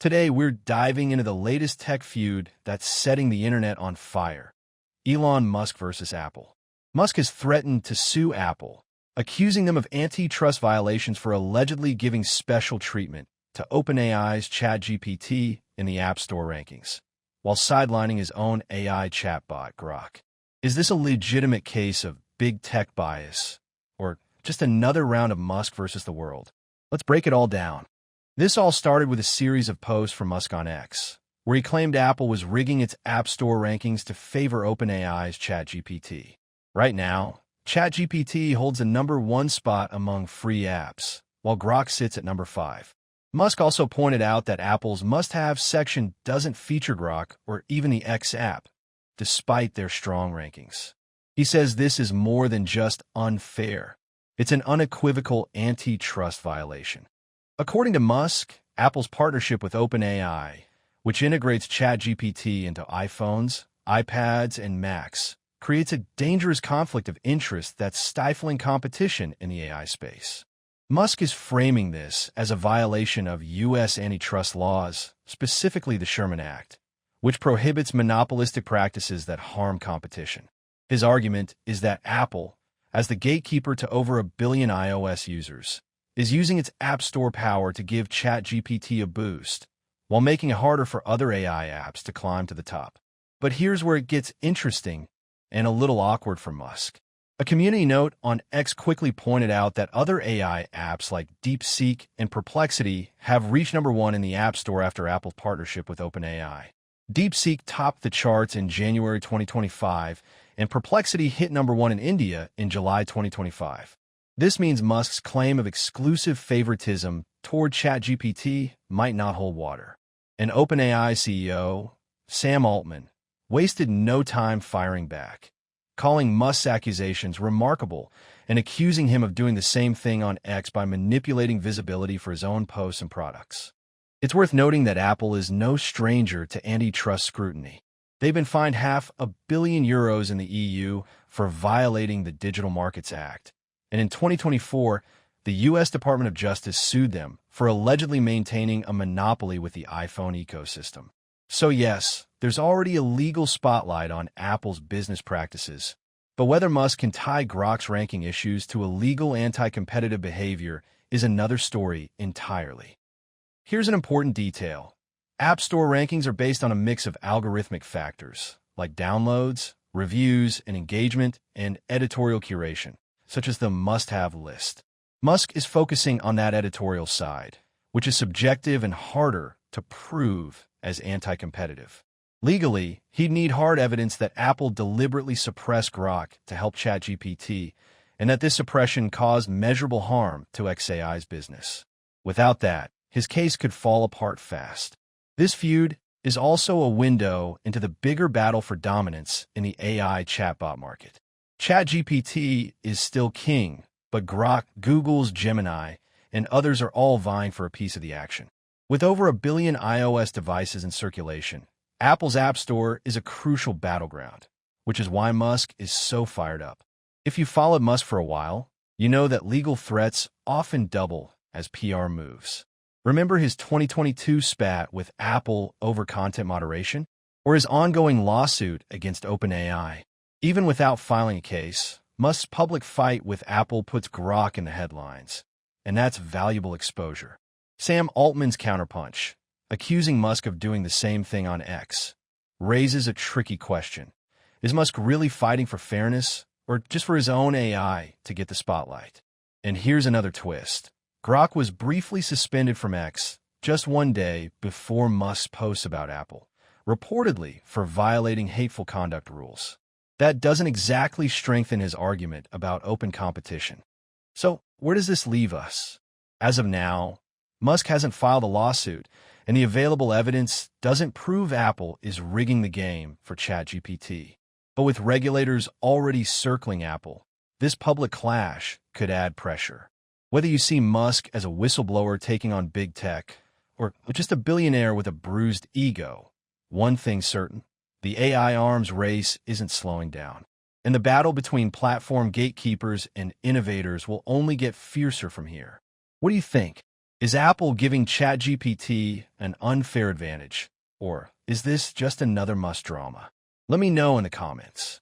Today, we're diving into the latest tech feud that's setting the internet on fire. Elon Musk versus Apple. Musk has threatened to sue Apple, accusing them of antitrust violations for allegedly giving special treatment to OpenAI's ChatGPT in the App Store rankings, while sidelining his own AI chatbot, Grok. Is this a legitimate case of big tech bias, or just another round of Musk versus the world? Let's break it all down. This all started with a series of posts from Musk on X, where he claimed Apple was rigging its App Store rankings to favor OpenAI's ChatGPT. Right now, ChatGPT holds the #1 spot among free apps, while Grok sits at number 5. Musk also pointed out that Apple's must-have section doesn't feature Grok or even the X app, despite their strong rankings. He says this is more than just unfair. It's an unequivocal antitrust violation. According to Musk, Apple's partnership with OpenAI, which integrates ChatGPT into iPhones, iPads, and Macs, creates a dangerous conflict of interest that's stifling competition in the AI space. Musk is framing this as a violation of U.S. antitrust laws, specifically the Sherman Act, which prohibits monopolistic practices that harm competition. His argument is that Apple, as the gatekeeper to over 1 billion iOS users, is using its App Store power to give ChatGPT a boost, while making it harder for other AI apps to climb to the top. But here's where it gets interesting and a little awkward for Musk. A community note on X quickly pointed out that other AI apps like DeepSeek and Perplexity have reached #1 in the App Store after Apple's partnership with OpenAI. DeepSeek topped the charts in January 2025, and Perplexity hit #1 in India in July 2025. This means Musk's claim of exclusive favoritism toward ChatGPT might not hold water. And OpenAI CEO, Sam Altman, wasted no time firing back, calling Musk's accusations remarkable and accusing him of doing the same thing on X by manipulating visibility for his own posts and products. It's worth noting that Apple is no stranger to antitrust scrutiny. They've been fined €500 million in the EU for violating the Digital Markets Act. And in 2024, the U.S. Department of Justice sued them for allegedly maintaining a monopoly with the iPhone ecosystem. So yes, there's already a legal spotlight on Apple's business practices. But whether Musk can tie Grok's ranking issues to illegal anti-competitive behavior is another story entirely. Here's an important detail. App Store rankings are based on a mix of algorithmic factors, like downloads, reviews, and engagement, and editorial curation, such as the must-have list. Musk is focusing on that editorial side, which is subjective and harder to prove as anti-competitive. Legally, he'd need hard evidence that Apple deliberately suppressed Grok to help ChatGPT, and that this suppression caused measurable harm to xAI's business. Without that, his case could fall apart fast. This feud is also a window into the bigger battle for dominance in the AI chatbot market. ChatGPT is still king, but Grok, Google's Gemini, and others are all vying for a piece of the action. With over 1 billion iOS devices in circulation, Apple's App Store is a crucial battleground, which is why Musk is so fired up. If you followed Musk for a while, you know that legal threats often double as PR moves. Remember his 2022 spat with Apple over content moderation, or his ongoing lawsuit against OpenAI? Even without filing a case, Musk's public fight with Apple puts Grok in the headlines, and that's valuable exposure. Sam Altman's counterpunch, accusing Musk of doing the same thing on X, raises a tricky question. Is Musk really fighting for fairness, or just for his own AI to get the spotlight? And here's another twist. Grok was briefly suspended from X just one day before Musk's posts about Apple, reportedly for violating hateful conduct rules. That doesn't exactly strengthen his argument about open competition. So, where does this leave us? As of now, Musk hasn't filed a lawsuit, and the available evidence doesn't prove Apple is rigging the game for ChatGPT. But with regulators already circling Apple, this public clash could add pressure. Whether you see Musk as a whistleblower taking on big tech, or just a billionaire with a bruised ego, one thing's certain: the AI arms race isn't slowing down. And the battle between platform gatekeepers and innovators will only get fiercer from here. What do you think? Is Apple giving ChatGPT an unfair advantage? Or is this just another Musk drama? Let me know in the comments.